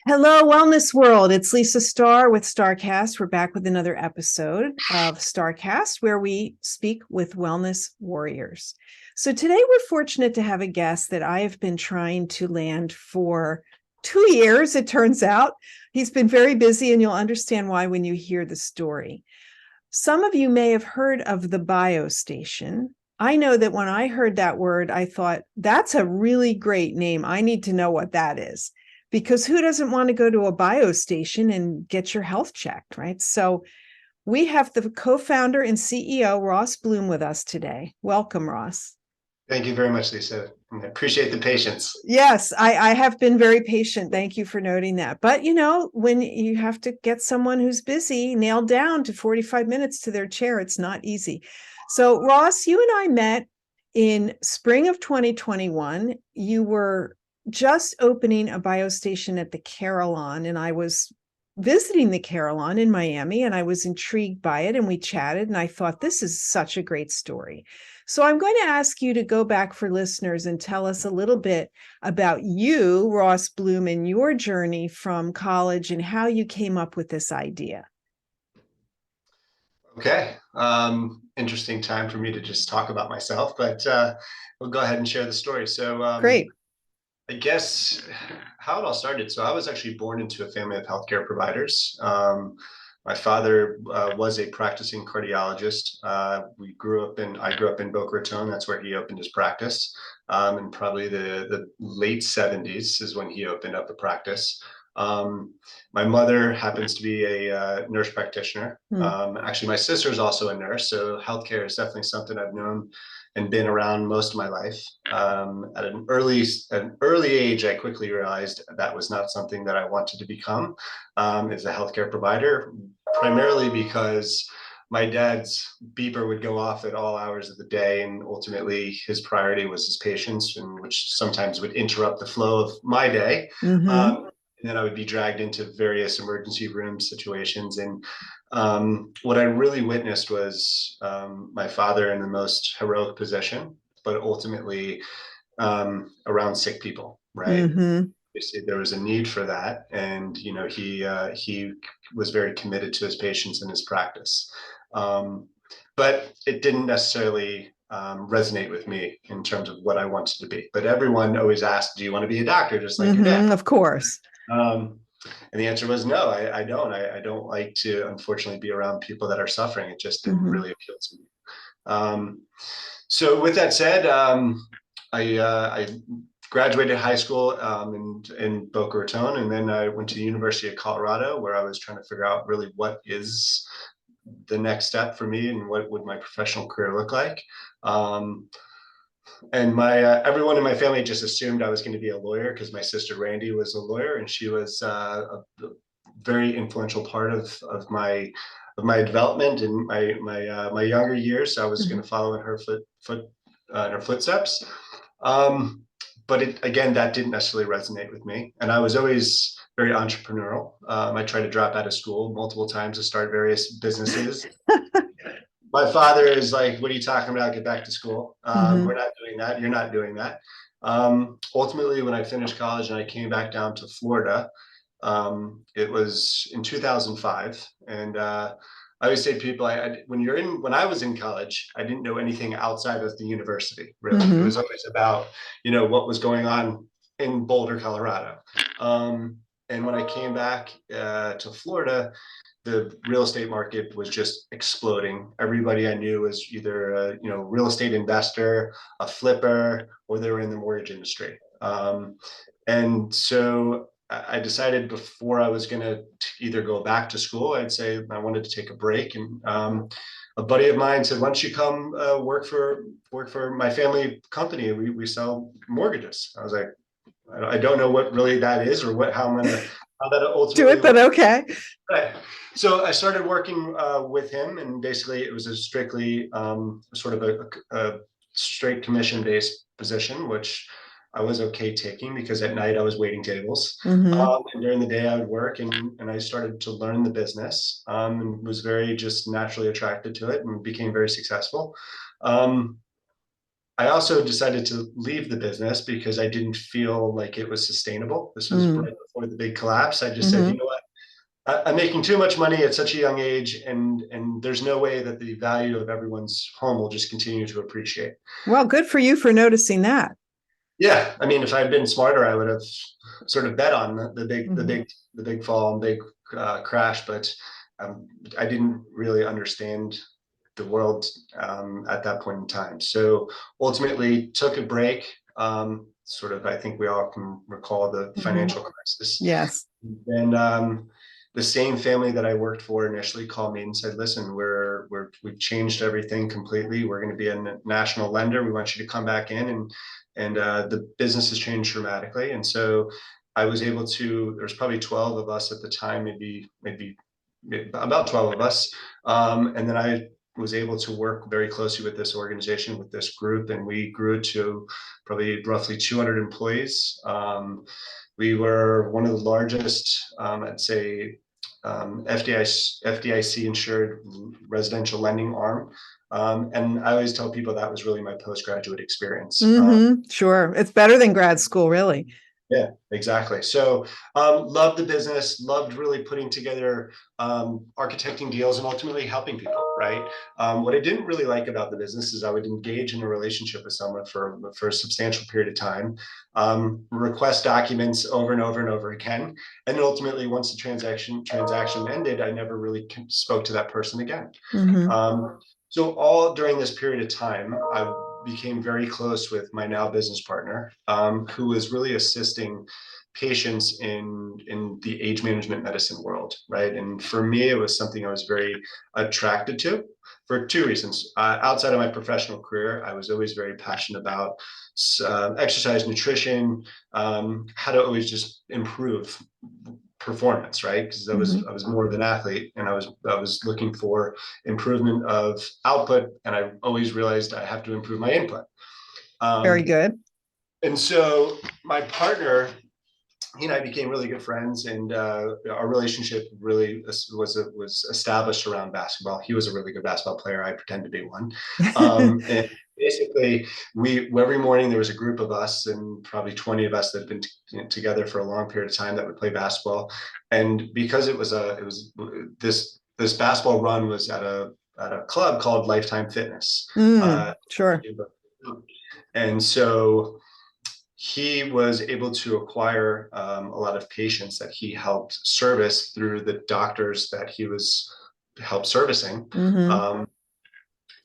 Hello, Wellness World. It's Lisa Starr with StarrCast. We're back with another episode of StarrCast where we speak with wellness warriors. So today we're fortunate to have a guest that I have been trying to land for 2 years, it turns out. He's been very busy, and you'll understand why when you hear the story. Some of you may have heard of the biostation. I know that when I heard that word, I thought, that's a really great name. I need to know what that is. Because who doesn't want to go to a biostation and get your health checked, right? So we have the co-founder and CEO, Ross Bloom, with us today. Welcome, Ross. Thank you very much, Lisa. I appreciate the patience. Yes, I have been very patient. Thank you for noting that. But, when you have to get someone who's busy nailed down to 45 minutes to their chair, it's not easy. So, Ross, you and I met in spring of 2021. You were just opening a biostation at the Carillon, and I was visiting the Carillon in Miami, and I was intrigued by it, and we chatted, and I thought, this is such a great story. So I'm going to ask you to go back for listeners and tell us a little bit about you, Ross Bloom, and your journey from college and how you came up with this idea. Okay. Interesting time for me to just talk about myself, but we'll go ahead and share the story. So Great. I guess how it all started. So I was actually born into a family of healthcare providers. My father was a practicing cardiologist. I grew up in Boca Raton. That's where he opened his practice. And probably the late 70s is when he opened up the practice. My mother happens to be a nurse practitioner. Actually, my sister is also a nurse. So healthcare is definitely something I've known and been around most of my life. At an early age, I quickly realized that was not something that I wanted to become as a healthcare provider, primarily because my dad's beeper would go off at all hours of the day, and ultimately his priority was his patients, and which sometimes would interrupt the flow of my day. And then I would be dragged into various emergency room situations. And what I really witnessed was my father in the most heroic position, but ultimately around sick people, right? There was a need for that, and he was very committed to his patients and his practice, but it didn't necessarily resonate with me in terms of what I wanted to be. But everyone always asked, "Do you want to be a doctor, just like your dad?" Of course. And the answer was no. I don't. I don't like to, unfortunately, be around people that are suffering. It just didn't really appeal to me. So with that said, I graduated high school in Boca Raton, and then I went to the University of Colorado, where I was trying to figure out really what is the next step for me and what would my professional career look like. And my everyone in my family just assumed I was going to be a lawyer because my sister Randy was a lawyer, and she was a very influential part of my development in my younger years. So I was going to follow in her footsteps. But again, that didn't necessarily resonate with me, and I was always very entrepreneurial. I tried to drop out of school multiple times to start various businesses. My father is like, "What are you talking about? Get back to school. We're not doing that. You're not doing that." Ultimately, when I finished college and I came back down to Florida, it was in 2005. And I always say to people, when I was in college, I didn't know anything outside of the university, really. It was always about, what was going on in Boulder, Colorado. And when I came back to Florida, the real estate market was just exploding. Everybody I knew was either a real estate investor, a flipper, or they were in the mortgage industry. And so I decided before I was going to either go back to school, I'd say I wanted to take a break. And a buddy of mine said, "Why don't you come work for my family company? We sell mortgages." I was like, "I don't know what really that is, or how that ultimately do it, but okay." Right. So I started working with him, and basically it was a strictly sort of a straight commission-based position, which I was okay taking because at night I was waiting tables. And during the day I would work, and I started to learn the business, and was very just naturally attracted to it and became very successful. I also decided to leave the business because I didn't feel like it was sustainable. This was right before the big collapse. I just said, you know what? I'm making too much money at such a young age, and there's no way that the value of everyone's home will just continue to appreciate. Well, good for you for noticing that. Yeah, I mean, if I'd been smarter, I would have sort of bet on the big fall and big crash, but I didn't really understand the world at that point in time. So ultimately, took a break. Sort of, I think we all can recall the financial crisis. Yes. And the same family that I worked for initially called me and said, "Listen, we've changed everything completely. We're going to be a national lender. We want you to come back in, and the business has changed dramatically." And so I was able to. There was probably 12 of us at the time, maybe about 12 of us, and then I was able to work very closely with this organization, with this group, and we grew to probably roughly 200 employees. We were one of the largest, I'd say, FDIC insured residential lending arm. And I always tell people that was really my postgraduate experience. Sure. It's better than grad school, really. Yeah, exactly. So loved the business, loved really putting together architecting deals and ultimately helping people, right? What I didn't really like about the business is I would engage in a relationship with someone for a substantial period of time, request documents over and over and over again. And then ultimately, once the transaction ended, I never really spoke to that person again. So all during this period of time, I became very close with my now business partner, who was really assisting patients in the age management medicine world, right? And for me, it was something I was very attracted to for two reasons. Outside of my professional career, I was always very passionate about exercise, nutrition, how to always just improve performance, right? Because I was more of an athlete, and I was looking for improvement of output, and I always realized I have to improve my input. Very good. And so my partner, he and I became really good friends, and our relationship really was established around basketball. He was a really good basketball player. I pretend to be one. And basically, every morning there was a group of us, and probably 20 of us that had been together for a long period of time that would play basketball. And because it was this basketball run was at a club called Lifetime Fitness. Sure. And so he was able to acquire a lot of patients that he helped service through the doctors that he was helped servicing.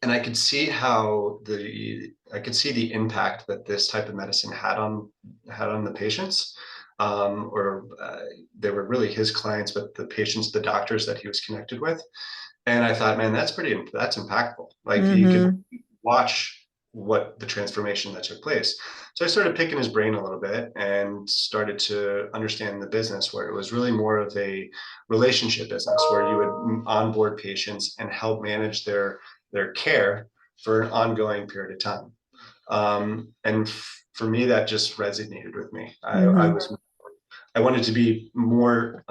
And I could see the impact that this type of medicine had on the patients. They were really his clients, but the patients, the doctors that he was connected with. And I thought, man, that's impactful. Like you could watch what the transformation that took place. So I started picking his brain a little bit and started to understand the business, where it was really more of a relationship business, where you would onboard patients and help manage their care for an ongoing period of time. And for me, that just resonated with me. I wanted to be more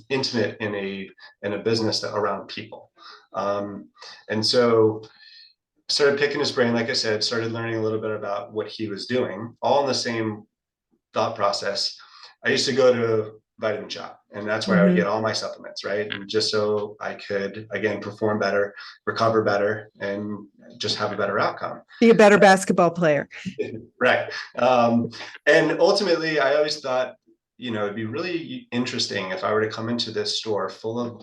intimate in a business around people. And so started picking his brain, like I said, started learning a little bit about what he was doing, all in the same thought process. I used to go to Vitamin Shop, and that's where I would get all my supplements, right? And just so I could, again, perform better, recover better, and just have a better outcome. Be a better basketball player. Right. And ultimately, I always thought, it'd be really interesting if I were to come into this store full of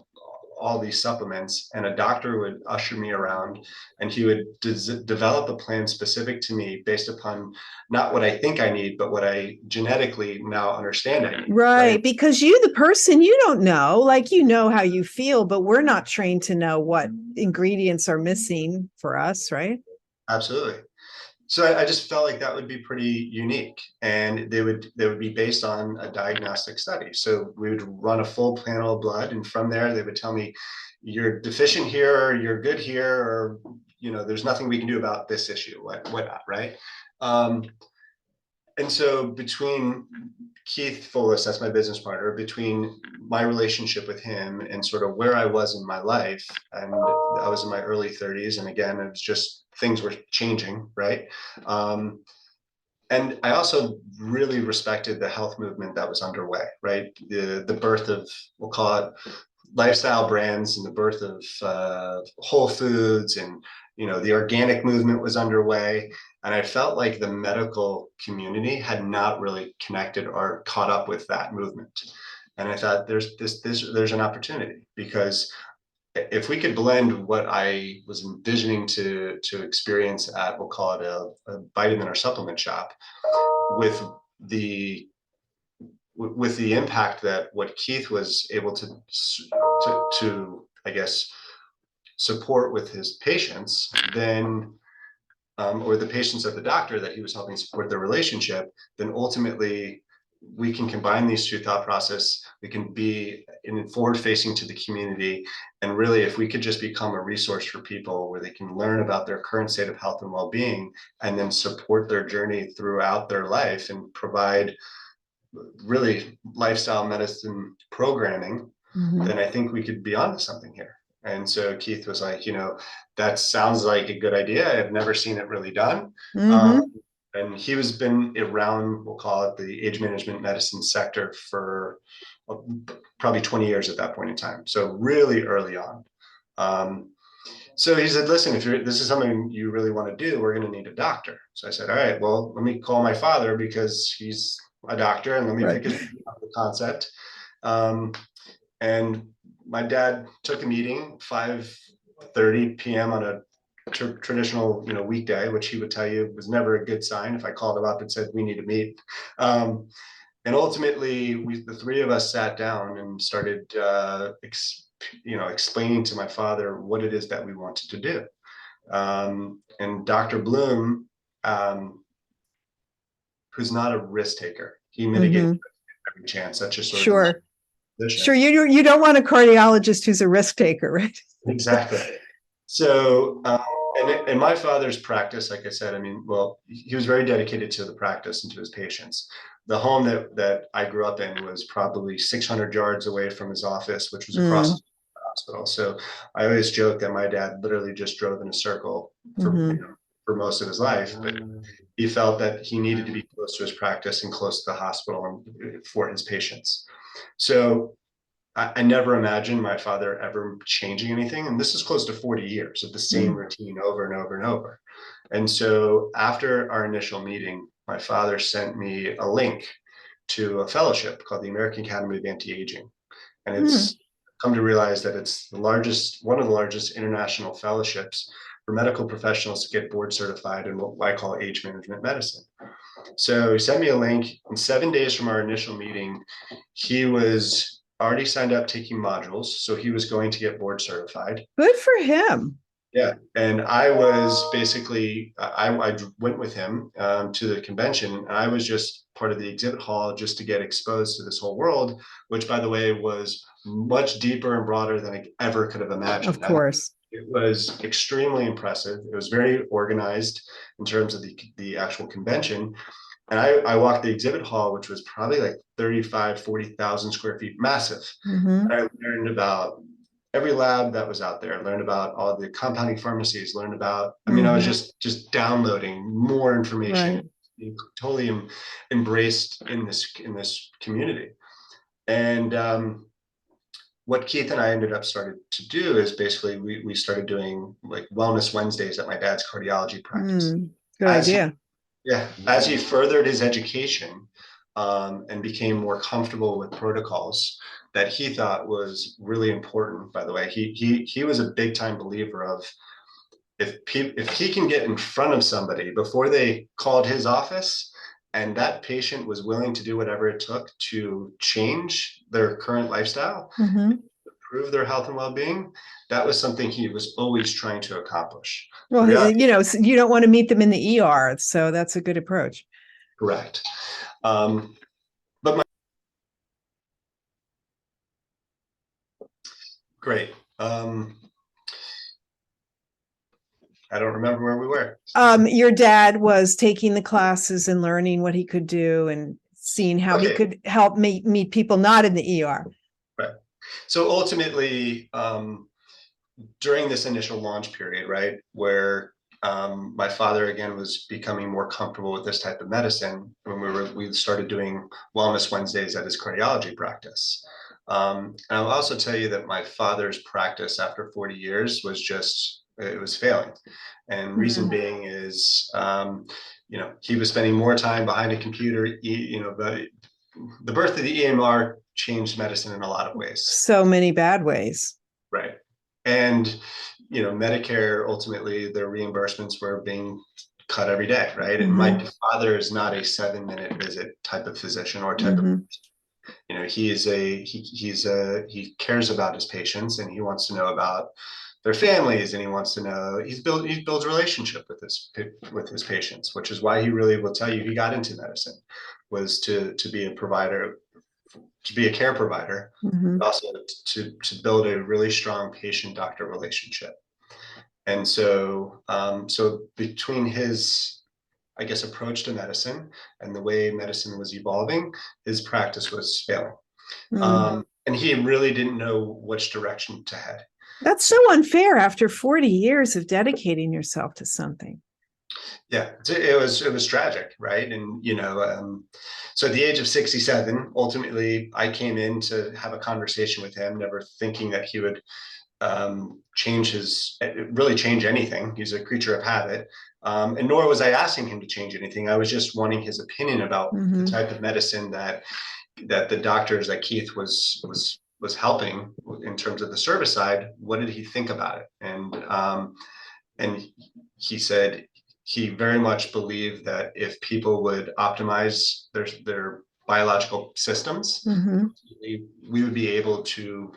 all these supplements, and a doctor would usher me around, and he would develop a plan specific to me based upon not what I think I need, but what I genetically now understand I need. Right. Because you, the person, you don't know, like, how you feel, but we're not trained to know what ingredients are missing for us, right? Absolutely. So I just felt like that would be pretty unique, and they would be based on a diagnostic study. So we would run a full panel of blood, and from there they would tell me, you're deficient here, or you're good here, or there's nothing we can do about this issue, whatnot, right? And so between Keith Fullis, that's my business partner, between my relationship with him and sort of where I was in my life, and I was in my early 30s, and again, I was just things were changing, right? And I also really respected the health movement that was underway, right? The birth of, we'll call it, lifestyle brands, and the birth of Whole Foods, and the organic movement was underway. And I felt like the medical community had not really connected or caught up with that movement. And I thought there's an opportunity, because if we could blend what I was envisioning to experience at, we'll call it a vitamin or supplement shop, with the impact that what Keith was able to I guess support with his patients, then or the patients of the doctor that he was helping support their relationship, then ultimately we can combine these two thought process. We can be forward facing to the community, and really, if we could just become a resource for people where they can learn about their current state of health and well-being, and then support their journey throughout their life, and provide really lifestyle medicine programming, then I think we could be onto something here. And so Keith was like, that sounds like a good idea. I've never seen it really done. And he was been around, we'll call it, the age management medicine sector for probably 20 years at that point in time. So really early on. So he said, listen, if this is something you really want to do, we're going to need a doctor. So I said, all right, well, let me call my father, because he's a doctor, and let me pick his the concept. And my dad took a meeting 5:30 p.m. on a traditional, weekday, which he would tell you was never a good sign if I called him up and said, we need to meet. And ultimately, the three of us sat down and started, explaining to my father what it is that we wanted to do. And Dr. Bloom, who's not a risk taker, he mitigated every chance. That's just sort of Sure. You don't want a cardiologist who's a risk taker, right? Exactly. So, and my father's practice, like I said, he was very dedicated to the practice and to his patients. The home that I grew up in was probably 600 yards away from his office, which was across the hospital. So I always joke that my dad literally just drove in a circle for most of his life, but he felt that he needed to be close to his practice and close to the hospital and for his patients. So I never imagined my father ever changing anything. And this is close to 40 years of the same routine over and over and over. And so after our initial meeting, my father sent me a link to a fellowship called the American Academy of Anti-Aging. And it's come to realize that it's one of the largest international fellowships for medical professionals to get board certified in what I call age management medicine. So he sent me a link, and 7 days from our initial meeting, he was already signed up taking modules. So he was going to get board certified. Good for him. Yeah. And I was basically, I went with him to the convention, and I was just part of the exhibit hall just to get exposed to this whole world, which, by the way, was much deeper and broader than I ever could have imagined. Of course. It was extremely impressive. It was very organized in terms of the actual convention. And I walked the exhibit hall, which was probably like 40,000 square feet, massive. And I learned about every lab that was out there, learned about all the compounding pharmacies, learned about, I was just downloading more information, totally embraced in this community. And what Keith and I ended up started to do is basically we started doing like Wellness Wednesdays at my dad's cardiology practice. Good idea. As he furthered his education and became more comfortable with protocols that he thought was really important. By the way, he was a big time believer of if he can get in front of somebody before they called his office, and that patient was willing to do whatever it took to change their current lifestyle, improve their health and well-being, that was something he was always trying to accomplish. Well, you don't want to meet them in the ER, so that's a good approach. Correct. Great. I don't remember where we were. Your dad was taking the classes and learning what he could do and seeing how he could help meet people not in the ER. Right. So ultimately, during this initial launch period, right, where my father again was becoming more comfortable with this type of medicine when we started doing Wellness Wednesdays at his cardiology practice. And I'll also tell you that my father's practice after 40 years it was failing. And reason being is, he was spending more time behind a computer. The birth of the EMR changed medicine in a lot of ways. So many bad ways. Right. And, Medicare, ultimately, their reimbursements were being cut every day, right? And my father is not a 7-minute visit type of physician or type of, he cares about his patients, and he wants to know about their families, and he wants to know, he builds a relationship with his patients, which is why he really will tell you he got into medicine, was to be a provider, to be a care provider, but also to build a really strong patient-doctor relationship. And so, between his, I guess, approach to medicine and the way medicine was evolving, his practice was failing. And he really didn't know which direction to head. That's so unfair after 40 years of dedicating yourself to something. Yeah, it was tragic, right? And, so at the age of 67, ultimately, I came in to have a conversation with him, never thinking that he would really change anything. He's a creature of habit. And nor was I asking him to change anything. I was just wanting his opinion about the type of medicine that the doctors that Keith was helping in terms of the service side. What did he think about it? And he said he very much believed that if people would optimize their biological systems, we would be able to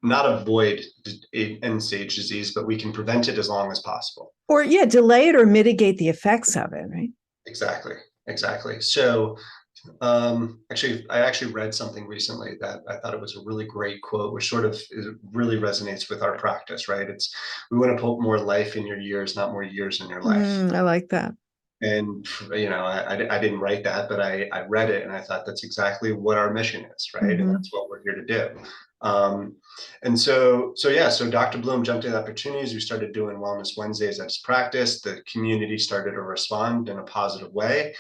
not avoid end-stage disease, but we can prevent it as long as possible. Or delay it or mitigate the effects of it, right? Exactly. So I actually read something recently that I thought it was a really great quote, which really resonates with our practice, right? We want to put more life in your years, not more years in your life. I like that. And, I didn't write that, but I read it, and I thought that's exactly what our mission is, right? And that's what we're here to do. So Dr. Bloom jumped at opportunities. We started doing Wellness Wednesdays at his practice. The community started to respond in a positive way.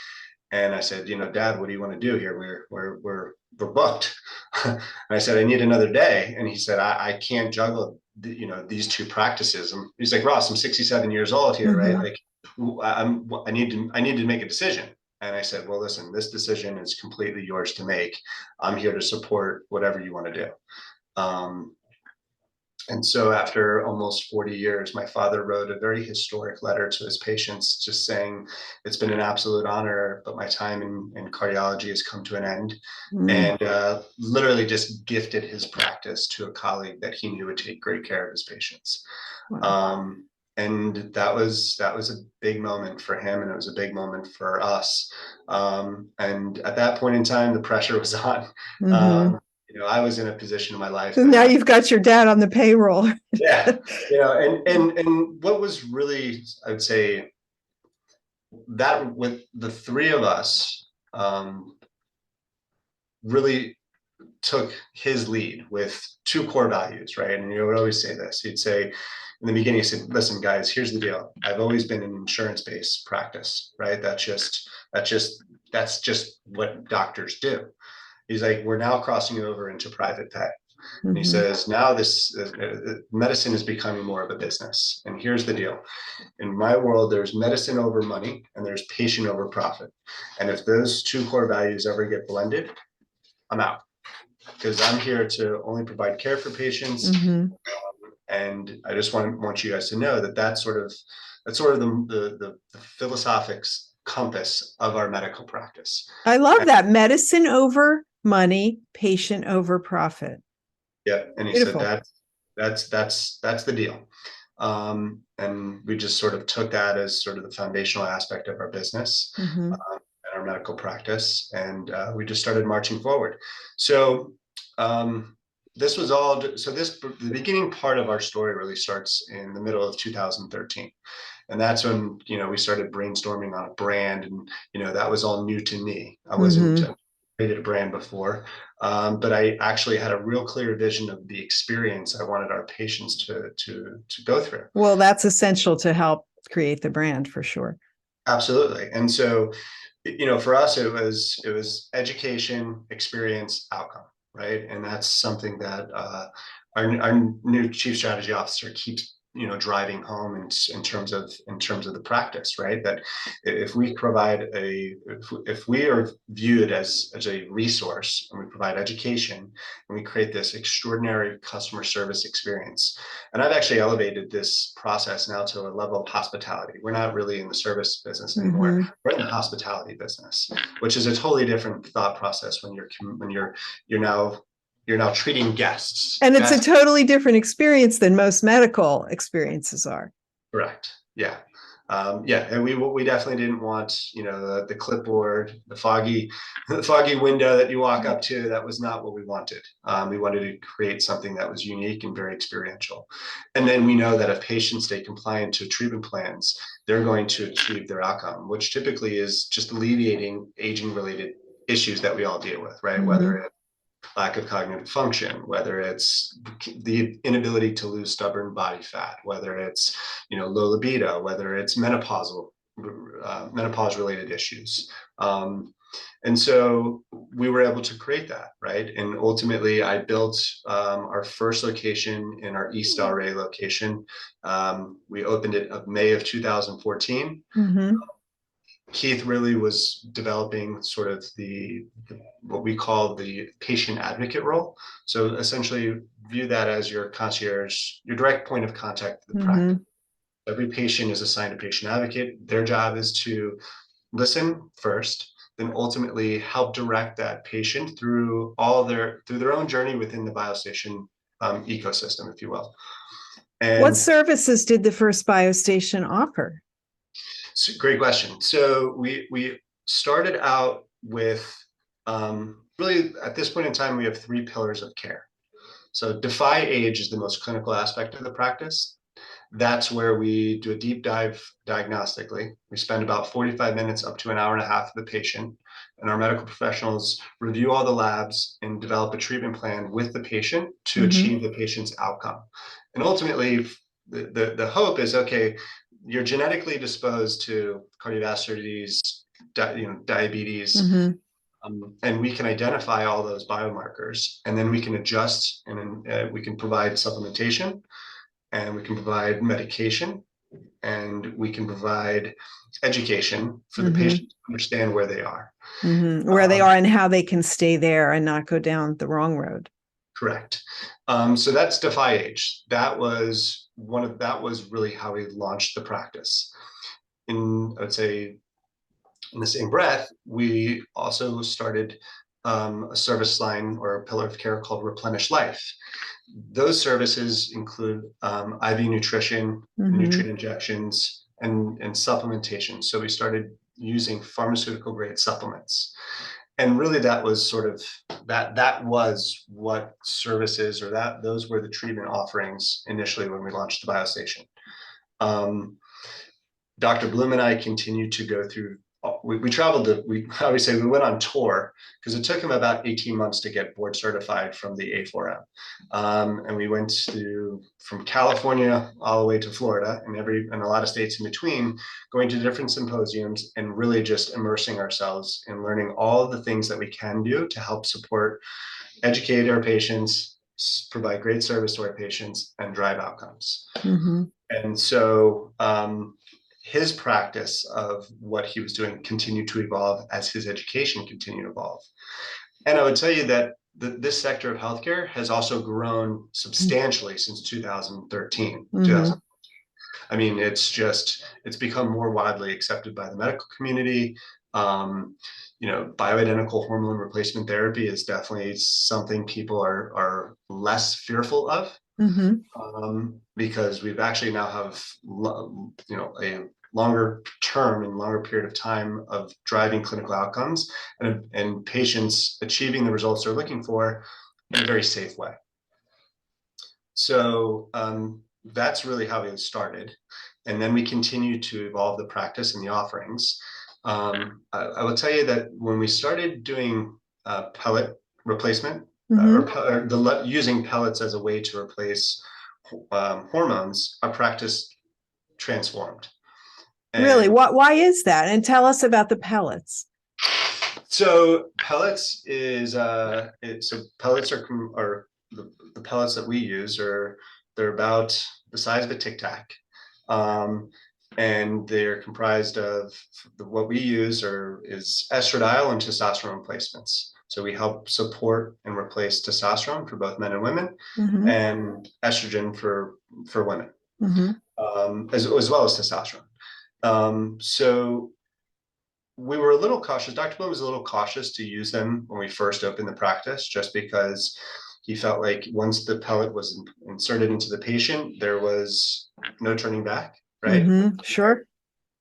And I said, Dad, what do you want to do here? We're booked. And I said, I need another day. And he said, I can't juggle, these two practices. And he's like, Ross, I'm 67 years old here, right? Like, I need to make a decision. And I said, well, listen, this decision is completely yours to make. I'm here to support whatever you want to do. And so after almost 40 years, my father wrote a very historic letter to his patients, just saying, it's been an absolute honor, but my time in cardiology has come to an end. And literally just gifted his practice to a colleague that he knew would take great care of his patients. Wow. And that was a big moment for him, and it was a big moment for us. And at that point in time, the pressure was on. I was in a position in my life. So now you've got your dad on the payroll. Yeah. And what was really, I would say, that with the three of us, really took his lead with two core values, right? And you would always say this. He'd say, in the beginning, he said, listen, guys, here's the deal. I've always been an insurance-based practice, right? That's just what doctors do. He's like, we're now crossing over into private pay. And he says, now this medicine is becoming more of a business. And here's the deal. In my world, there's medicine over money, and there's patient over profit. And if those two core values ever get blended, I'm out, because I'm here to only provide care for patients. And I just want you guys to know that's sort of the philosophic compass of our medical practice. I love that. Medicine over money, patient over profit. Yeah. And he Beautiful. Said that's the deal. And we just sort of took that as sort of the foundational aspect of our business, and our medical practice. And we just started marching forward. So the beginning part of our story really starts in the middle of 2013. And that's when, we started brainstorming on a brand, and, that was all new to me. I wasn't created a brand before, but I actually had a real clear vision of the experience I wanted our patients to go through. Well, that's essential to help create the brand for sure. Absolutely. And so, for us, it was education, experience, outcome, right? And that's something that our new chief strategy officer keeps driving home in terms of the practice, right? That if we provide if we are viewed as a resource, and we provide education, and we create this extraordinary customer service experience. And I've actually elevated this process now to a level of hospitality. We're not really in the service business anymore. Mm-hmm. We're in the hospitality business, which is a totally different thought process when you're now treating guests. And it's a totally different experience than most medical experiences are. Correct. Yeah. And we definitely didn't want, the clipboard, the foggy window that you walk up to. That was not what we wanted. We wanted to create something that was unique and very experiential. And then we know that if patients stay compliant to treatment plans, they're going to achieve their outcome, which typically is just alleviating aging-related issues that we all deal with, right? Mm-hmm. Whether it's lack of cognitive function, whether it's the inability to lose stubborn body fat, whether it's low libido, whether it's menopause related issues. And so we were able to create that, right? And ultimately, I built our first location in our East Starr location. We opened it in May of 2014. Mm-hmm. Keith really was developing sort of what we call the patient advocate role. So essentially view that as your concierge, your direct point of contact with the mm-hmm. practice. Every patient is assigned a patient advocate. Their job is to listen first, then ultimately help direct that patient through their own journey within the biostation ecosystem, if you will. And what services did the first biostation offer? Great question. So we started out with really at this point in time, we have 3 pillars of care. So Defy Age is the most clinical aspect of the practice. That's where we do a deep dive diagnostically. We spend about 45 minutes up to an hour and a half with the patient, and our medical professionals review all the labs and develop a treatment plan with the patient to mm-hmm. achieve the patient's outcome. And ultimately, the hope is, okay, you're genetically disposed to cardiovascular disease, diabetes, mm-hmm. And we can identify all those biomarkers, and then we can adjust, and then we can provide supplementation, and we can provide medication, and we can provide education for the mm-hmm. patient to understand where they are. Mm-hmm. Where they are and how they can stay there and not go down the wrong road. Correct. So that's Defy Age. That was really how we launched the practice. I would say in the same breath, we also started a service line or a pillar of care called Replenish Life. Those services include IV nutrition, mm-hmm. nutrient injections, and supplementation. So we started using pharmaceutical grade supplements. And really that was sort of, that was what services, or those were the treatment offerings initially when we launched the biostation. Dr. Bloom and I continued to go through, we traveled we went on tour because it took him about 18 months to get board certified from the A4M. And we went from California all the way to Florida and a lot of states in between, going to different symposiums and really just immersing ourselves in learning all of the things that we can do to help support, educate our patients, provide great service to our patients, and drive outcomes. Mm-hmm. And so, his practice of what he was doing continued to evolve as his education continued to evolve. And I would tell you that this sector of healthcare has also grown substantially since 2013. Mm-hmm. I mean, it's become more widely accepted by the medical community. Bioidentical hormone replacement therapy is definitely something people are less fearful of. Mm-hmm. Because we've actually now have a longer term and longer period of time of driving clinical outcomes and patients achieving the results they're looking for in a very safe way. So that's really how it started. And then we continue to evolve the practice and the offerings. I will tell you that when we started doing pellet replacement, mm-hmm. Using pellets as a way to replace hormones, our practice transformed. Really? And Why is that? And tell us about the pellets. so pellets is pellets are the pellets that we use they're about the size of a Tic Tac, and they're comprised of what we use is estradiol and testosterone replacements. So we help support and replace testosterone for both men and women, Mm-hmm. and estrogen for women, Mm-hmm. as well as testosterone. So we were a little cautious. Dr. Bloom was a little cautious to use them when we first opened the practice, just because he felt like once the pellet was inserted into the patient, there was no turning back, right? Mm-hmm. Sure.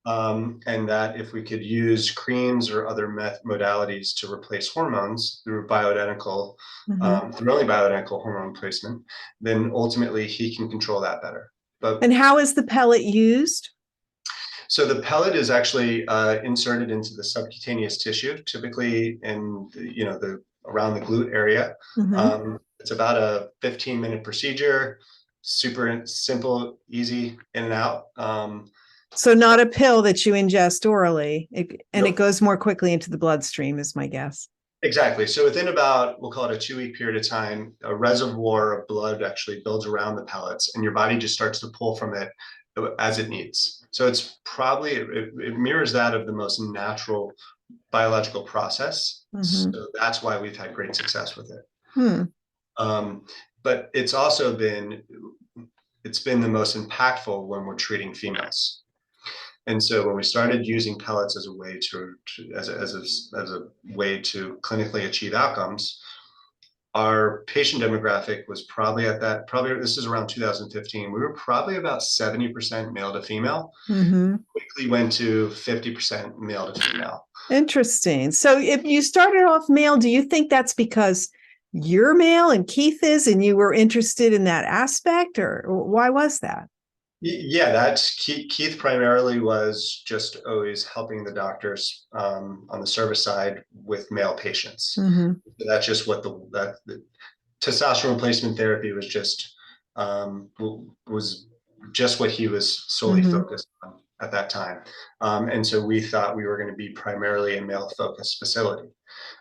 And that if we could use creams or other modalities to replace hormones through Mm-hmm. through only bioidentical hormone replacement, then ultimately he can control that better. But And how is the pellet used? so the pellet is actually inserted into the subcutaneous tissue, typically in the around the glute area. Mm-hmm. It's about a 15-minute procedure, super simple, easy in and out. So not a pill that you ingest orally, and it Nope. goes more quickly into the bloodstream, is my guess. Exactly. So within about, we'll call it a 2-week period of time, a reservoir of blood actually builds around the pellets, and your body just starts to pull from it as it needs. So it's probably, it mirrors that of the most natural biological process. Mm-hmm. So that's why we've had great success with it. Hmm. But it's been the most impactful when we're treating females. And so when we started using pellets as a way as a way to clinically achieve outcomes, our patient demographic was probably this is around 2015. We were probably about 70% male to female. Mm-hmm. Quickly went to 50% male to female. Interesting. So if you started off male, do you think that's because you're male and Keith is, and you were interested in that aspect, or why was that? Yeah, that's Keith primarily was just always helping the doctors on the service side with male patients. Mm-hmm. That's just what the testosterone replacement therapy was just what he was solely Mm-hmm. focused on at that time. And so we thought we were going to be primarily a male focused facility.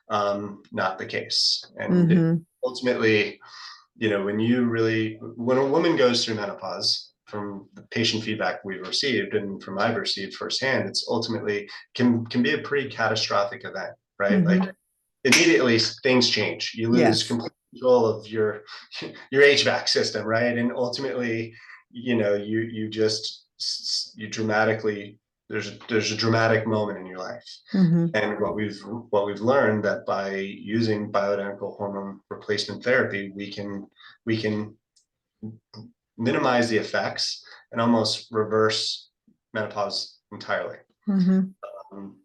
Not the case. And Mm-hmm. ultimately, when a woman goes through menopause, from the patient feedback we've received and from I've received firsthand, it's ultimately can be a pretty catastrophic event, right? Mm-hmm. Like immediately things change. You lose Yes. complete control of your HVAC system, right? And ultimately, you dramatically there's a dramatic moment in your life. Mm-hmm. And what we've learned that by using bioidentical hormone replacement therapy, we can minimize the effects and almost reverse menopause entirely. Mm-hmm. Um,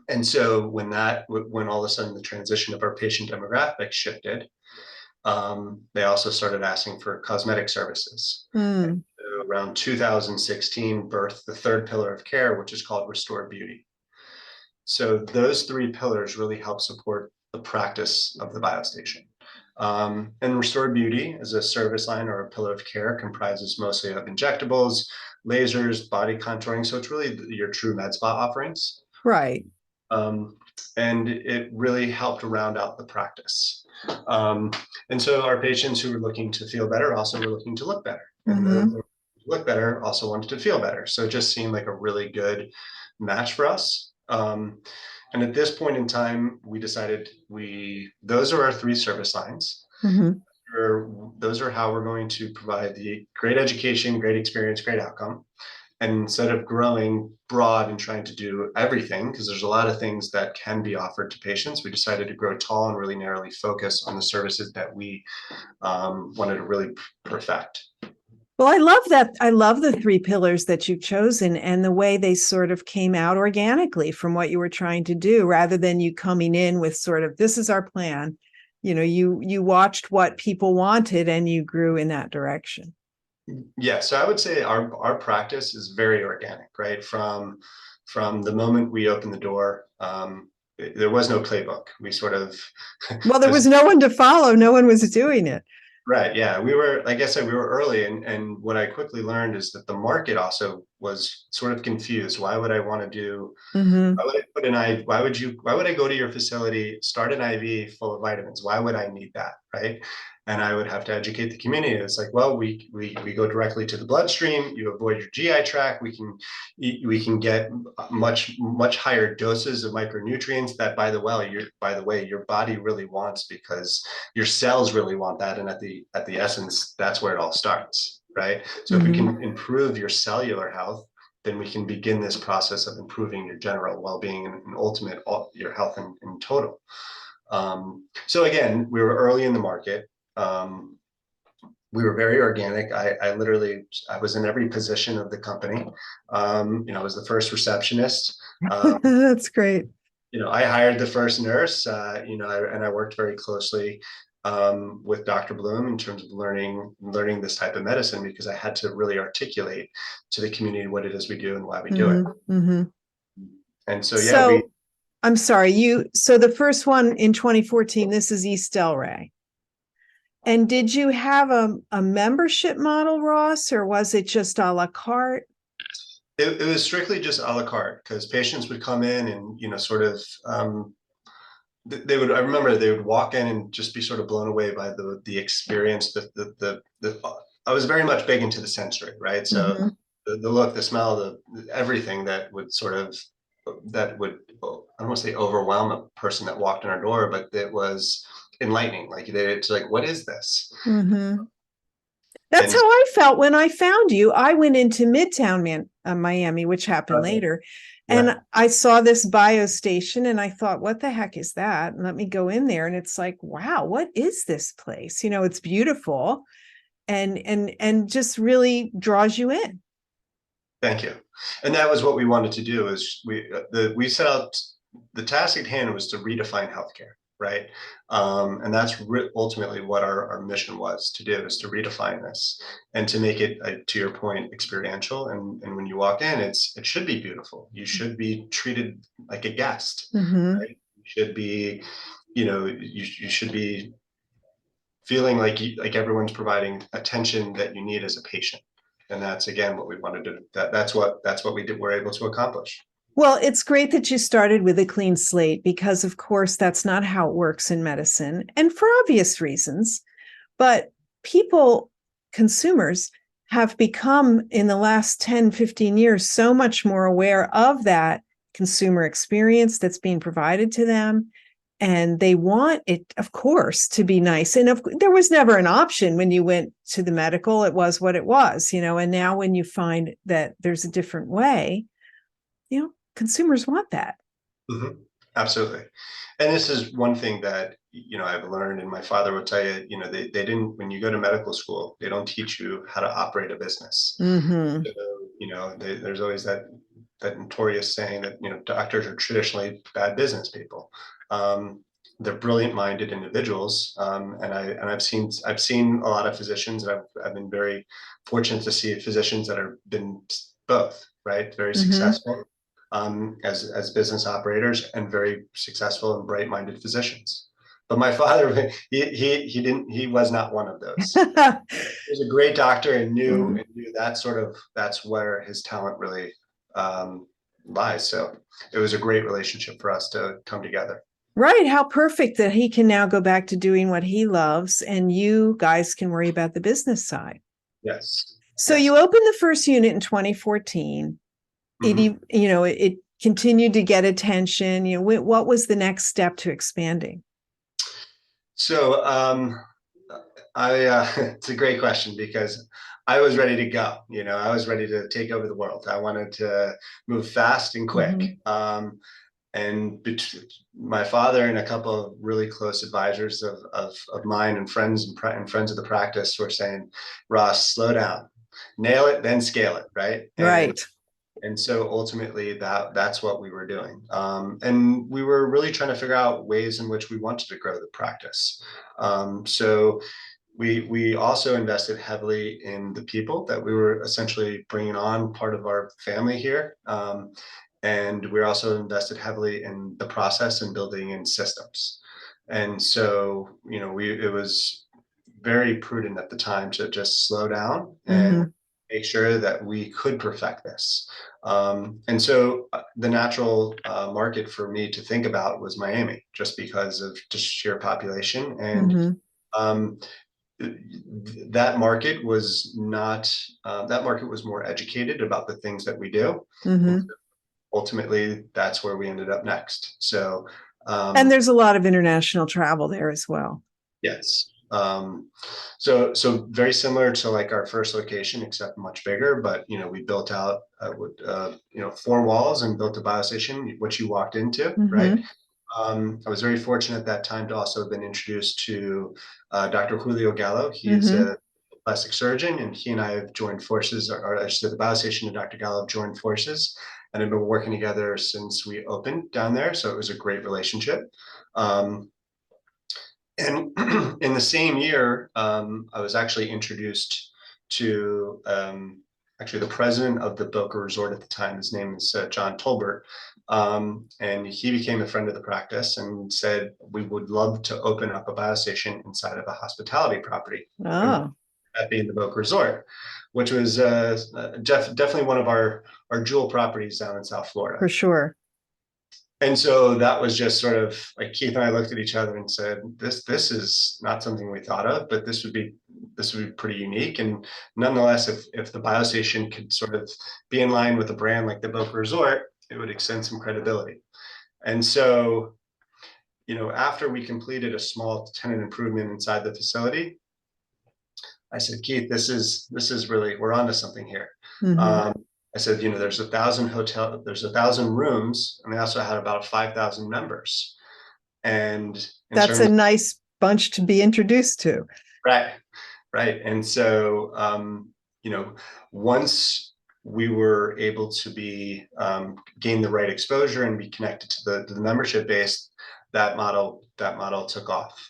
and so when all of a sudden the transition of our patient demographic shifted, they also started asking for cosmetic services. Mm. Around 2016, birthed the third pillar of care, which is called Restore Beauty. So those 3 pillars really help support the practice of the biostation. And Restore Beauty as a service line or a pillar of care comprises mostly of injectables, lasers, body contouring. So it's really your true med spa offerings. Right. And it really helped round out the practice. And so our patients who were looking to feel better also were looking to look better. And Mm-hmm. the look better also wanted to feel better. So it just seemed like a really good match for us. And at this point in time, we decided those are our 3 service lines. Mm-hmm. Those are how we're going to provide the great education, great experience, great outcome. And instead of growing broad and trying to do everything, because there's a lot of things that can be offered to patients, we decided to grow tall and really narrowly focus on the services that we wanted to really perfect. Well, I love that. I love the 3 pillars that you've chosen and the way they sort of came out organically from what you were trying to do, rather than you coming in with sort of, this is our plan. You watched what people wanted and you grew in that direction. Yeah, so I would say our practice is very organic, right? From the moment we opened the door, there was no playbook. We sort of Well, there was no one to follow. No one was doing it. Right. Yeah. We were, like I said, we were early. And what I quickly learned is that the market also was sort of confused. Why would I want to do, Mm-hmm. why would I put an IV, why would I go to your facility, start an IV full of vitamins? Why would I need that? Right. And I would have to educate the community. It's like, well, we go directly to the bloodstream. You avoid your GI tract. We can get much higher doses of micronutrients that, by the way, your body really wants, because your cells really want that. And at the essence, that's where it all starts, right? So if we Mm-hmm. can improve your cellular health, then we can begin this process of improving your general well-being and ultimate your health in total. So again, we were early in the market. Um, we were very organic. I was in every position of the company. I was the first receptionist. That's great. I hired the first nurse. And I worked very closely with Dr. Bloom in terms of learning this type of medicine, because I had to really articulate to the community what it is we do and why we do it. Mm-hmm. Mm-hmm. And so, yeah, So I'm sorry, so the first one in 2014, this is East Delray. And did you have a membership model, Ross, or was it just a la carte? it was strictly just a la carte, because patients would come in and, sort of, I remember they would walk in and just be sort of blown away by the experience. I was very much big into the sensory, right? So Mm-hmm. the look, the smell, everything that would I don't want to say overwhelm a person that walked in our door, but it was enlightening. Like, it's like, what is this? Mm-hmm. That's And how I felt when I found you. I went into Midtown Miami, which happened okay, later, yeah. and I saw this biostation, and I thought, "What the heck is that?" And let me go in there, and it's like, "Wow, what is this place?" It's beautiful, and just really draws you in. Thank you. And that was what we wanted to do. Is we set out, the task at hand was to redefine healthcare, right? And that's ultimately what our mission was to do, is to redefine this and to make it, to your point, experiential. And when you walk in, it should be beautiful. You should be treated like a guest, Mm-hmm. right? You should be, you should be feeling like everyone's providing attention that you need as a patient. And that's, again, what we wanted to, that's what we were able to accomplish. Well, it's great that you started with a clean slate because, of course, that's not how it works in medicine, and for obvious reasons. But people, consumers, have become in the last 10, 15 years so much more aware of that consumer experience that's being provided to them. And they want it, of course, to be nice. And there was never an option when you went to the medical. It was what it was, and now when you find that there's a different way, consumers want that. Mm-hmm. Absolutely. And this is one thing that, I've learned, and my father would tell you, they didn't, when you go to medical school, they don't teach you how to operate a business. Mm-hmm. So, there's always that notorious saying that, doctors are traditionally bad business people. They're brilliant minded individuals. I've seen a lot of physicians, and I've been very fortunate to see physicians that have been both, right? Very Mm-hmm. successful as business operators, and very successful and bright-minded physicians. But my father, he was not one of those. He was a great doctor, and knew that's where his talent really lies. So it was a great relationship for us to come together. Right. How perfect that he can now go back to doing what he loves, and you guys can worry about the business side. Yes. So Yes. you opened the first unit in 2014. Mm-hmm. It continued to get attention. What was the next step to expanding? So it's a great question, because I was ready to go. I was ready to take over the world. I wanted to move fast and quick. Mm-hmm. And my father and a couple of really close advisors of mine, and friends and friends of the practice, were saying, Ross, slow down, nail it, then scale it, right? Right. And so ultimately that's what we were doing. And we were really trying to figure out ways in which we wanted to grow the practice. So we also invested heavily in the people that we were essentially bringing on, part of our family here. And we also invested heavily in the process and building in systems. And so, it was very prudent at the time to just slow down Mm-hmm. and make sure that we could perfect this. And so the natural market for me to think about was Miami, just because of just sheer population. And Mm-hmm. um, that market was not, that market was more educated about the things that we do. And Mm-hmm. ultimately, that's where we ended up next. So, And there's a lot of international travel there as well. yes. So very similar to like our first location, except much bigger. But we built out with 4 walls and built a biostation, which you walked into, right? Mm-hmm. I was very fortunate at that time to also have been introduced to Dr. Julio Gallo. He is Mm-hmm. a plastic surgeon, and he and I have joined forces, or I should say the biostation and Dr. Gallo have joined forces and have been working together since we opened down there. So it was a great relationship. And in the same year, I was actually introduced to actually the president of the Boca Resort at the time. His name is John Tolbert. And he became a friend of the practice and said, we would love to open up a biostation inside of a hospitality property. And Oh, that being the Boca Resort, which was definitely one of our jewel properties down in South Florida. for sure. And so that was just sort of like Keith and I looked at each other and said, this is not something we thought of, but this would be pretty unique. And nonetheless, if the biostation could sort of be in line with a brand like the Boca Resort, it would extend some credibility. And so, after we completed a small tenant improvement inside the facility, I said, Keith, this is really, we're onto something here. Mm-hmm. I said, there's 1,000 rooms, and they also had about 5,000 members. And in That's terms a nice bunch to be introduced to. right, right. And so, once we were able to gain the right exposure and be connected to the membership base, that model took off.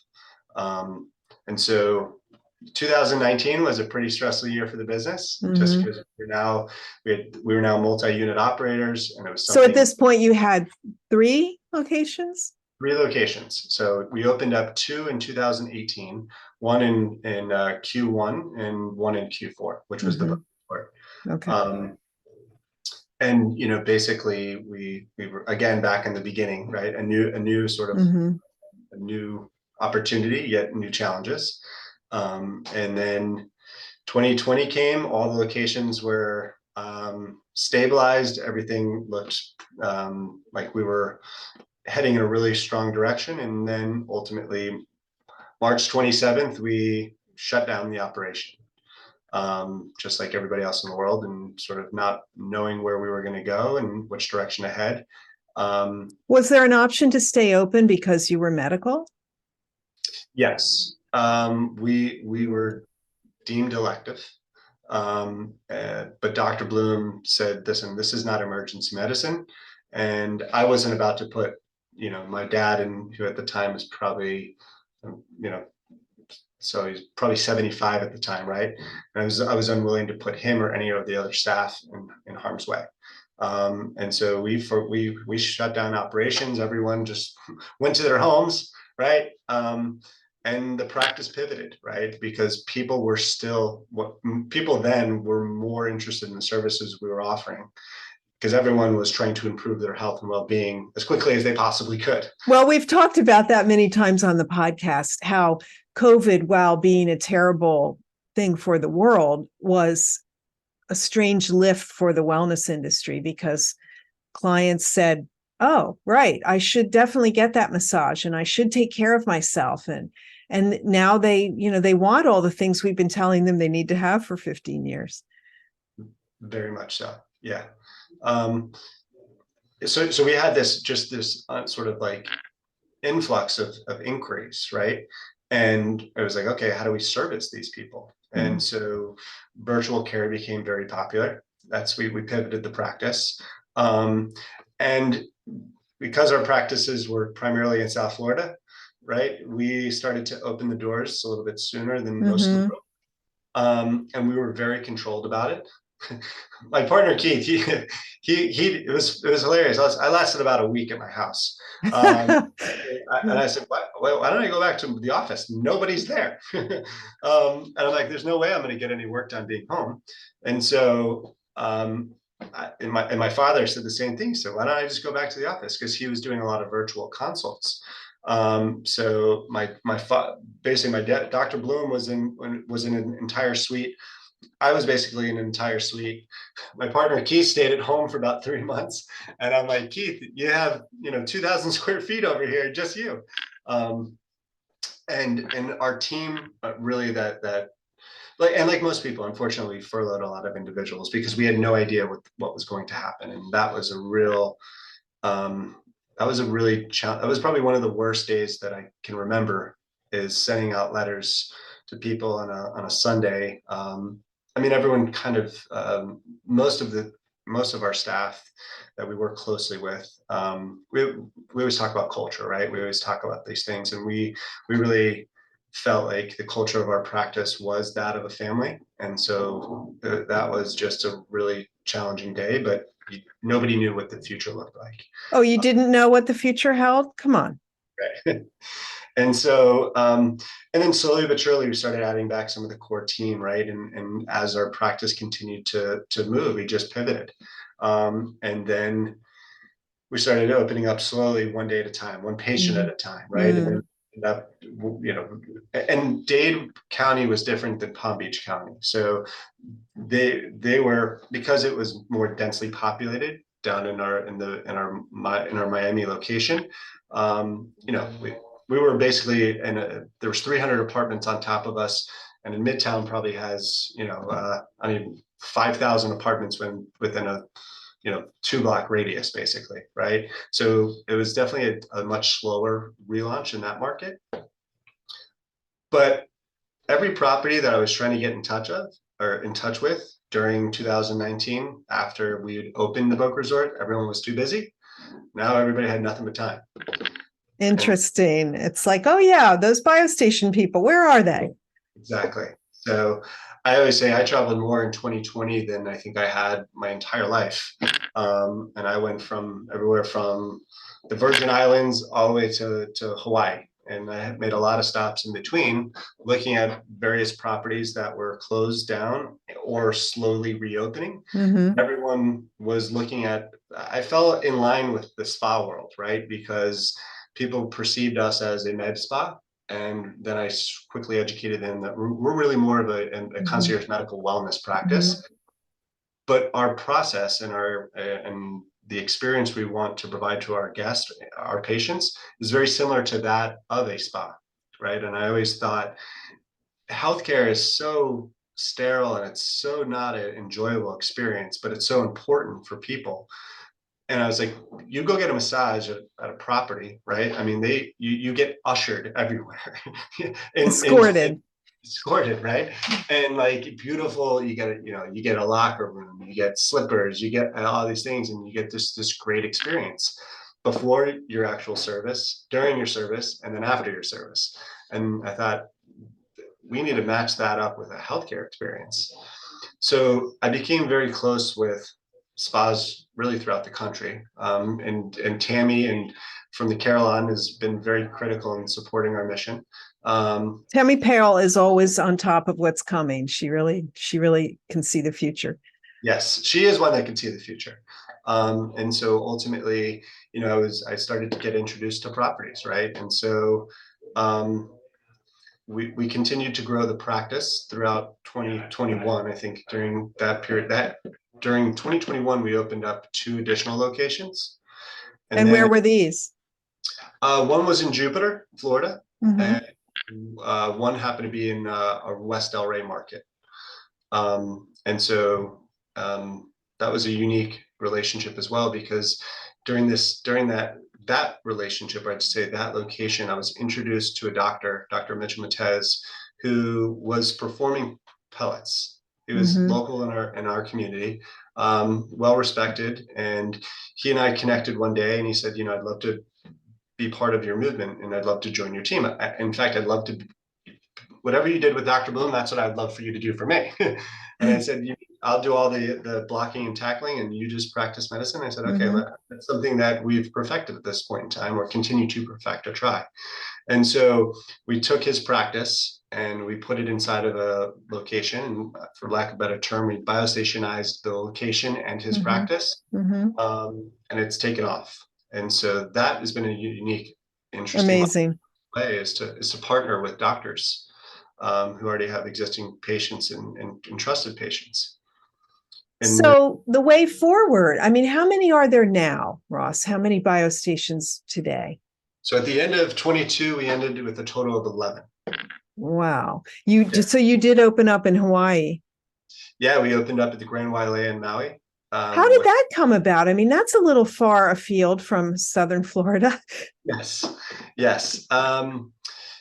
And so 2019 was a pretty stressful year for the business, just because we were now multi-unit operators, and it was So at this point, you had 3 locations? 3 locations. So we opened up 2 in 2018, one in Q1 and one in Q4, which was the book. Okay. And basically we were again back in the beginning, right? A new sort of a new opportunity, yet new challenges. And then 2020 came, all the locations were stabilized. Everything looked like we were heading in a really strong direction. And then ultimately, March 27th, we shut down the operation, just like everybody else in the world, and sort of not knowing where we were going to go and which direction ahead. Was there an option to stay open because you were medical? Yes. We were deemed elective. But Dr. Bloom said, listen, this is not emergency medicine. And I wasn't about to put, my dad, and who at the time was probably, so he's probably 75 at the time, right? And I was unwilling to put him or any of the other staff in harm's way. And so we shut down operations. Everyone just went to their homes, right? And the practice pivoted, right? Because people then were more interested in the services we were offering, because everyone was trying to improve their health and well-being as quickly as they possibly could. Well, we've talked about that many times on the podcast, how COVID, while being a terrible thing for the world, was a strange lift for the wellness industry, because clients said, oh, right, I should definitely get that massage and I should take care of myself. And now they want all the things we've been telling them they need to have for 15 years. Very much so. Yeah. So we had this sort of like influx of inquiries, right? And it was like, okay, how do we service these people? And so virtual care became very popular. We pivoted the practice. And because our practices were primarily in South Florida, right, we started to open the doors a little bit sooner than most of the world. And we were very controlled about it. my partner Keith, it was hilarious. I lasted about a week at my house. And I said, why don't I go back to the office? Nobody's there. And I'm like, there's no way I'm going to get any work done being home. And so, and my father said the same thing. So why don't I just go back to the office? Because he was doing a lot of virtual consults. So basically my dad, Dr. Bloom was in an entire suite. I was basically in an entire suite. My partner Keith stayed at home for about 3 months, and I'm like, Keith, you have 2,000 square feet over here, just you. And our team really that like most people, unfortunately, we furloughed a lot of individuals because we had no idea what was going to happen, and that was a real that was probably one of the worst days that I can remember, is sending out letters to people on a Sunday. I mean, everyone kind of most of our staff that we work closely with, we always talk about culture, right? We always talk about these things, and we really felt like the culture of our practice was that of a family, and so that was just a really challenging day. But nobody knew what the future looked like. Oh, you didn't know what the future held? Come on. Right. And so, and then slowly but surely, we started adding back some of the core team, right? And as our practice continued to move, we just pivoted. And then we started opening up slowly, one day at a time, one patient at a time, right? And that, and Dade County was different than Palm Beach County. So they were, because it was more densely populated down in our Miami location. We were basically there was 300 apartments on top of us, and in Midtown probably has 5,000 apartments within a 2-block radius, basically, right? So it was definitely a much slower relaunch in that market. But every property that I was trying to get in touch with during 2019, after we had opened the Boca Resort, everyone was too busy. Now everybody had nothing but time. Interesting. It's like, oh yeah, those biostation people, where are they? Exactly. So I always say I traveled more in 2020 than I think I had my entire life. And I went from everywhere from the Virgin Islands all the way to Hawaii. And I had made a lot of stops in between, looking at various properties that were closed down or slowly reopening. Everyone was looking at, I fell in line with the spa world, right? Because people perceived us as a med spa. And then I quickly educated them that we're really more of a concierge medical wellness practice. But our process and the experience we want to provide to our guests, our patients, is very similar to that of a spa, right? And I always thought healthcare is so sterile and it's so not an enjoyable experience, but it's so important for people. And I was like, you go get a massage at a property, right? I mean, you get ushered everywhere. Escorted, right? And like beautiful, you get a locker room, you get slippers, you get all these things, and you get this great experience before your actual service, during your service, and then after your service. And I thought, we need to match that up with a healthcare experience. So I became very close with spas really throughout the country. And Tammy and from the Carillon has been very critical in supporting our mission. Tammy Parrell is always on top of what's coming. She really can see the future. Yes, she is one that can see the future. And so ultimately, I started to get introduced to properties, right? And so we continued to grow the practice throughout 2021. I think during that period, during 2021, we opened up 2 additional locations. And where were these? One was in Jupiter, Florida, and one happened to be in a West El Rey market. And so that was a unique relationship as well, because during that relationship, or I'd say that location, I was introduced to a doctor, Dr. Mitchell Matez, who was performing pellets. He was local in our community, well respected, and he and I connected one day, and he said, I'd love to be part of your movement, and I'd love to join your team. In fact, I'd love to, whatever you did with Dr. Bloom, that's what I'd love for you to do for me. And I said, I'll do all the blocking and tackling, and you just practice medicine. I said, okay, Mm-hmm. that's something that we've perfected at this point in time, or continue to perfect or try. And so we took his practice and we put it inside of a location. And for lack of a better term, we biostationized the location and his Mm-hmm. practice, Mm-hmm. and it's taken off. And so that has been a unique, interesting Amazing. way is to partner with doctors who already have existing patients and trusted patients. And So the way forward, I mean, how many are there now, Ross? How many biostations today? so at the end of 22, we ended with a total of 11. Wow. Yeah. So you did open up in Hawaii. Yeah, we opened up at the Grand Wailea in Maui. How did Which, that come about? I mean, that's a little far afield from Southern Florida. yes, yes.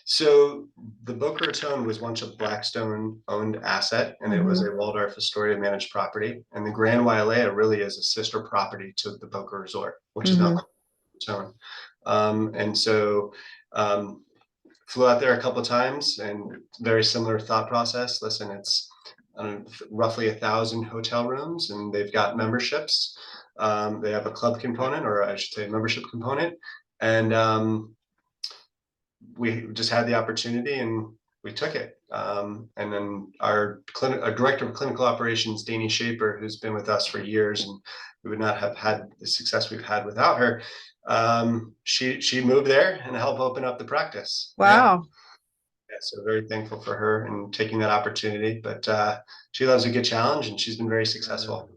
So the Boca Raton was once a Blackstone owned asset, and it was Mm-hmm. a Waldorf Astoria managed property. And the Grand Wailea really is a sister property to the Boca Resort, which is Mm-hmm. now Raton. And so flew out there a couple of times, and very similar thought process. Listen, it's roughly 1,000 hotel rooms, and they've got memberships. They have a club component, or I should say, membership component, and we just had the opportunity and we took it. And then our director of clinical operations, Dani Shaper, who's been with us for years, and we would not have had the success we've had without her. She moved there and helped open up the practice. Wow. Yeah, so very thankful for her and taking that opportunity. But she loves a good challenge, and she's been very successful.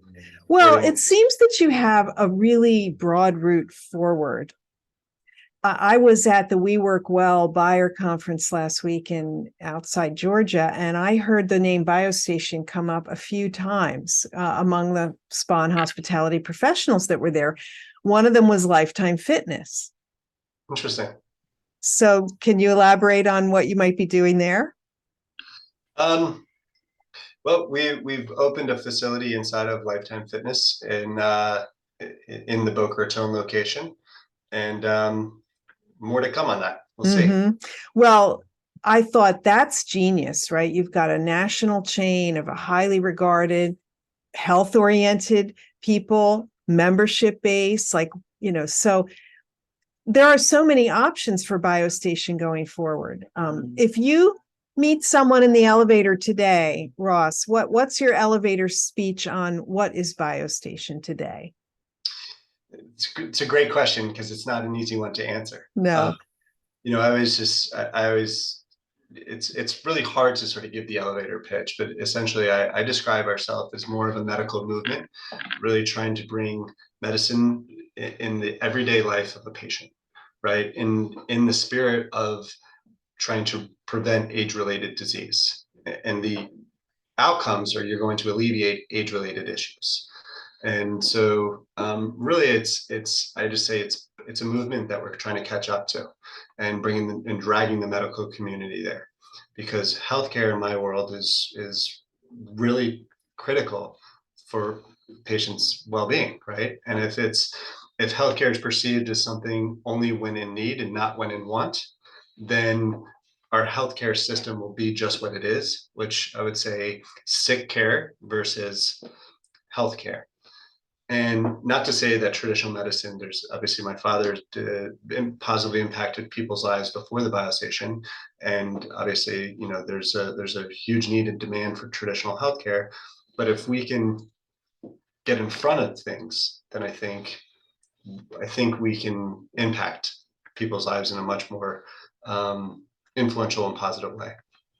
Well, it seems that you have a really broad route forward. I was at the We Work Well buyer conference last week in outside Georgia, and I heard the name biostation come up a few times among the spa and hospitality professionals that were there. One of them was Lifetime Fitness. Interesting. So can you elaborate on what you might be doing there? Well, we've opened a facility inside of Lifetime Fitness in the Boca Raton location, and more to come on that. We'll see. Well, I thought that's genius, right? You've got a national chain of a highly regarded, health-oriented people, membership base, so there are so many options for biostation going forward. If you meet someone in the elevator today, Ross, what's your elevator speech on what is biostation today? It's a great question because it's not an easy one to answer. No. It's really hard to sort of give the elevator pitch, but essentially I describe ourselves as more of a medical movement, really trying to bring medicine in the everyday life of a patient, right? In the spirit of trying to prevent age-related disease. And the outcomes are you're going to alleviate age-related issues. And so really I just say it's a movement that we're trying to catch up to and bringing and dragging the medical community there, because healthcare in my world is really critical for patients' well-being, right? And if healthcare is perceived as something only when in need and not when in want, then our healthcare system will be just what it is, which I would say sick care versus healthcare. And not to say that traditional medicine, there's obviously my father positively impacted people's lives before the biostation. And obviously, there's a huge need and demand for traditional healthcare. But if we can get in front of things, then I think we can impact people's lives in a much more influential and positive way.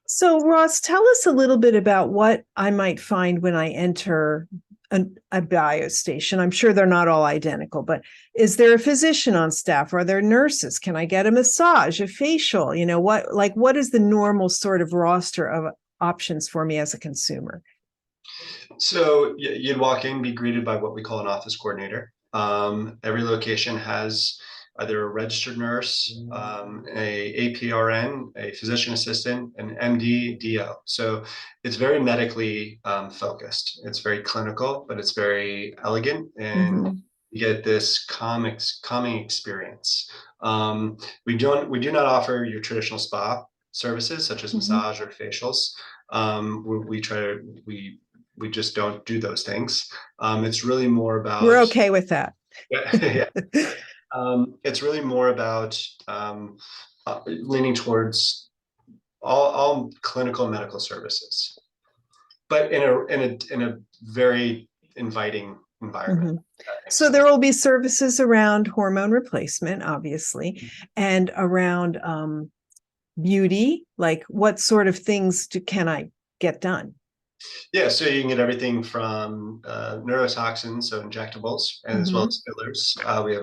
So, Ross, tell us a little bit about what I might find when I enter a biostation. I'm sure they're not all identical, but is there a physician on staff? Are there nurses? Can I get a massage, a facial? What is the normal sort of roster of options for me as a consumer? So you'd walk in, be greeted by what we call an office coordinator. Every location has either a registered nurse, a APRN, a physician assistant, an MD, DO. So it's very medically focused. It's very clinical, but it's very elegant, and you get this calming experience. We do not offer your traditional spa services such as massage or facials. We we just don't do those things. It's really more about We're okay with that. yeah. It's really more about leaning towards all clinical medical services, but in a very inviting environment. So there will be services around hormone replacement, obviously, and around beauty. Like, what sort of things can I get done? Yeah, so you can get everything from neurotoxins, so injectables, as well as fillers. We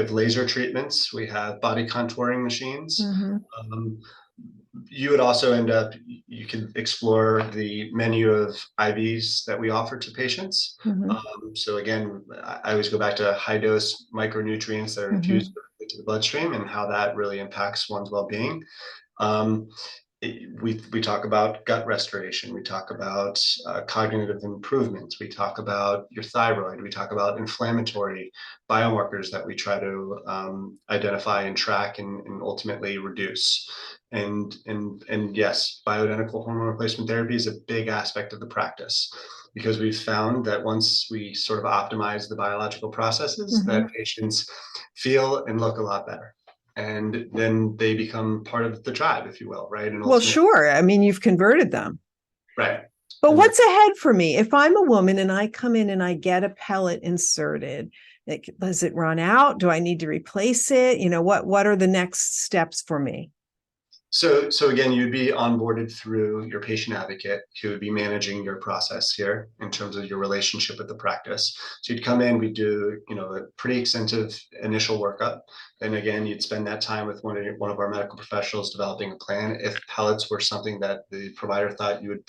have laser treatments. We have body contouring machines. You would also you can explore the menu of IVs that we offer to patients. So again, I always go back to high dose micronutrients that are infused into the bloodstream and how that really impacts one's well-being. Um, we talk about gut restoration. We talk about cognitive improvements. We talk about your thyroid. We talk about inflammatory biomarkers that we try to identify and track and ultimately reduce. And yes, bioidentical hormone replacement therapy is a big aspect of the practice, because we've found that once we sort of optimize the biological processes, that patients feel and look a lot better. And then they become part of the tribe, if you will, right? And well, sure. I mean, you've converted them. Right. But what's ahead for me? If I'm a woman and I come in and I get a pellet inserted, does it run out? Do I need to replace it? What are the next steps for me? So again, you'd be onboarded through your patient advocate, who would be managing your process here in terms of your relationship with the practice. So you'd come in, we do, a pretty extensive initial workup. And again, you'd spend that time with one of our medical professionals developing a plan. If pellets were something that the provider thought you'd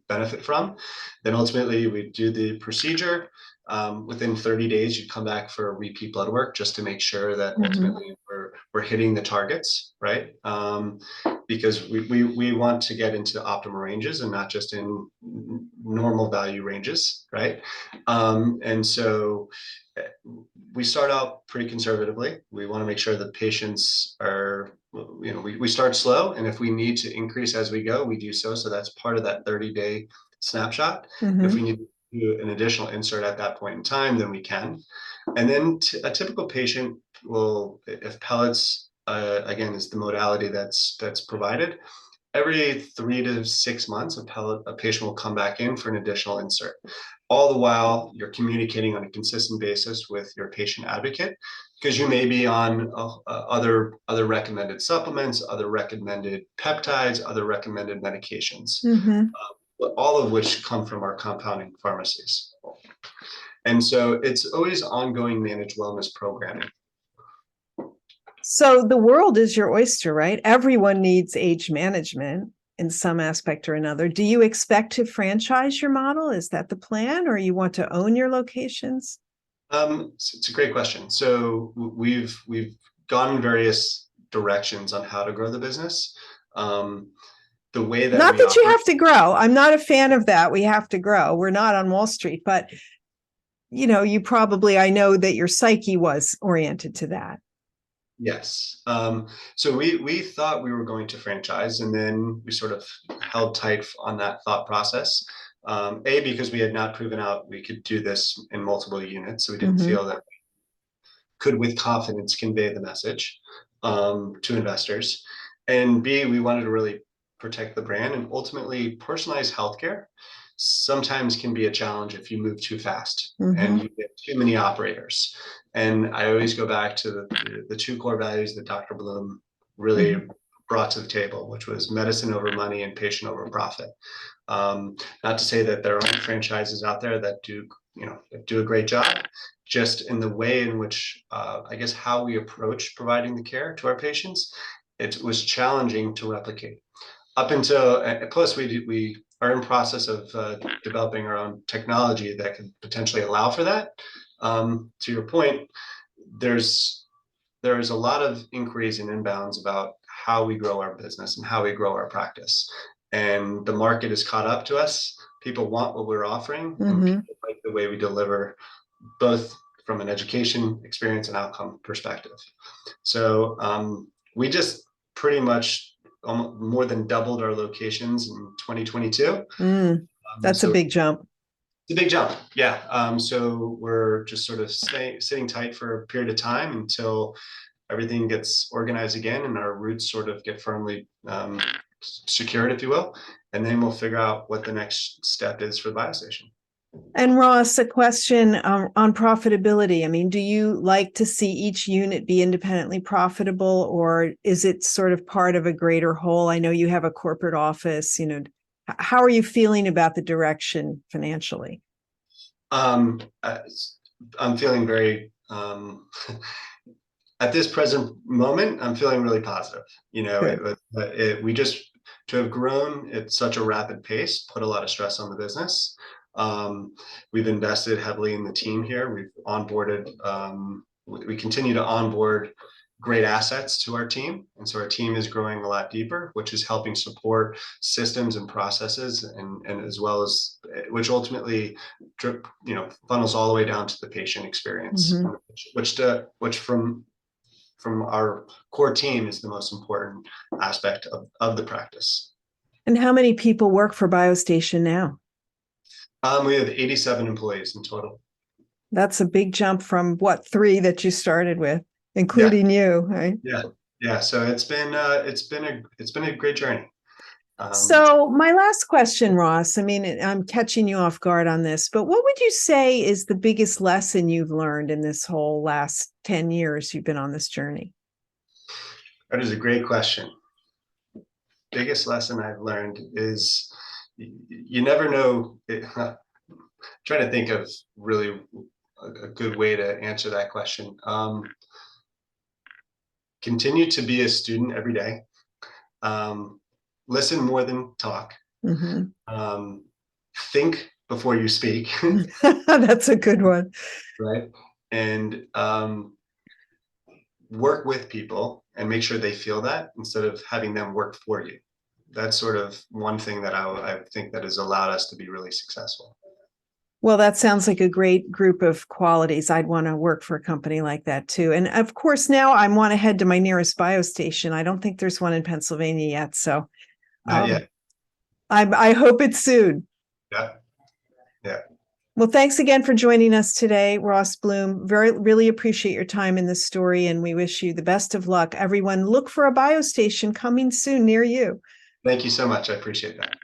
benefit from, then ultimately we'd do the procedure. Within 30 days, you'd come back for a repeat blood work just to make sure that ultimately we're hitting the targets, right? Because we want to get into optimal ranges and not just in normal value ranges, right? And so we start out pretty conservatively. We want to make sure that patients are, we start slow, and if we need to increase as we go, we do so. So that's part of that 30-day snapshot. If we need to do an additional insert at that point in time, then we can. And then a typical patient will, if pellets, again, is the modality that's provided, every 3 to 6 months, a patient will come back in for an additional insert. All the while, you're communicating on a consistent basis with your patient advocate, because you may be on other recommended supplements, other recommended peptides, other recommended medications, all of which come from our compounding pharmacies. And so it's always ongoing managed wellness programming. So the world is your oyster, right? Everyone needs age management in some aspect or another. Do you expect to franchise your model? Is that the plan, or you want to own your locations? It's a great question. So we've gone in various directions on how to grow the business. The way that not that you have to grow. I'm not a fan of that. We have to grow. We're not on Wall Street, but you probably, I know that your psyche was oriented to that. Yes. So we thought we were going to franchise, and then we sort of held tight on that thought process. Because we had not proven out we could do this in multiple units, so we didn't feel that we could with confidence convey the message to investors. And B, we wanted to really protect the brand, and ultimately personalized healthcare sometimes can be a challenge if you move too fast and you get too many operators. And I always go back to the two core values that Dr. Bloom really brought to the table, which was medicine over money and patient over profit. Not to say that there aren't franchises out there that do a great job, just in the way in which, I guess, how we approach providing the care to our patients, it was challenging to replicate. Up until, plus we are in process of developing our own technology that could potentially allow for that. To your point, there is a lot of inquiries and inbounds about how we grow our business and how we grow our practice. And the market is caught up to us. People want what we're offering, and people like the way we deliver, both from an education experience and outcome perspective. So we just pretty much more than doubled our locations in 2022. That's a So big jump. it's a big jump. Yeah. So we're just sort of sitting tight for a period of time until everything gets organized again and our roots sort of get firmly secured, if you will. And then we'll figure out what the next step is for the biostation. And Ross, a question on profitability. I mean, do you like to see each unit be independently profitable, or is it sort of part of a greater whole? I know you have a corporate office, how are you feeling about the direction financially? I'm feeling very, at this present moment, I'm feeling really positive. We just, to have grown at such a rapid pace, put a lot of stress on the business. We've invested heavily in the team here. We've onboarded, we continue to onboard great assets to our team. And so our team is growing a lot deeper, which is helping support systems and processes and as well as, which ultimately funnels all the way down to the patient experience, which from our core team is the most important aspect of the practice. And how many people work for BioStation now? We have 87 employees in total. That's a big jump from 3 that you started with, including you, right? Yeah. So it's been a great journey. So my last question, Ross, I mean, I'm catching you off guard on this, but what would you say is the biggest lesson you've learned in this whole last 10 years you've been on this journey? That is a great question. Biggest lesson I've learned is you never know. Trying to think of really a good way to answer that question. Continue to be a student every day. Listen more than talk. Think before you speak. That's a good one. Right. And work with people and make sure they feel that instead of having them work for you. That's sort of one thing that I think that has allowed us to be really successful. Well, that sounds like a great group of qualities. I'd want to work for a company like that too. And of course, now I want to head to my nearest biostation. I don't think there's one in Pennsylvania yet. So not yet. I hope it's soon. Yeah. Well, thanks again for joining us today, Ross Bloom. Really appreciate your time in this story, and we wish you the best of luck. Everyone, look for a biostation coming soon near you. Thank you so much. I appreciate that.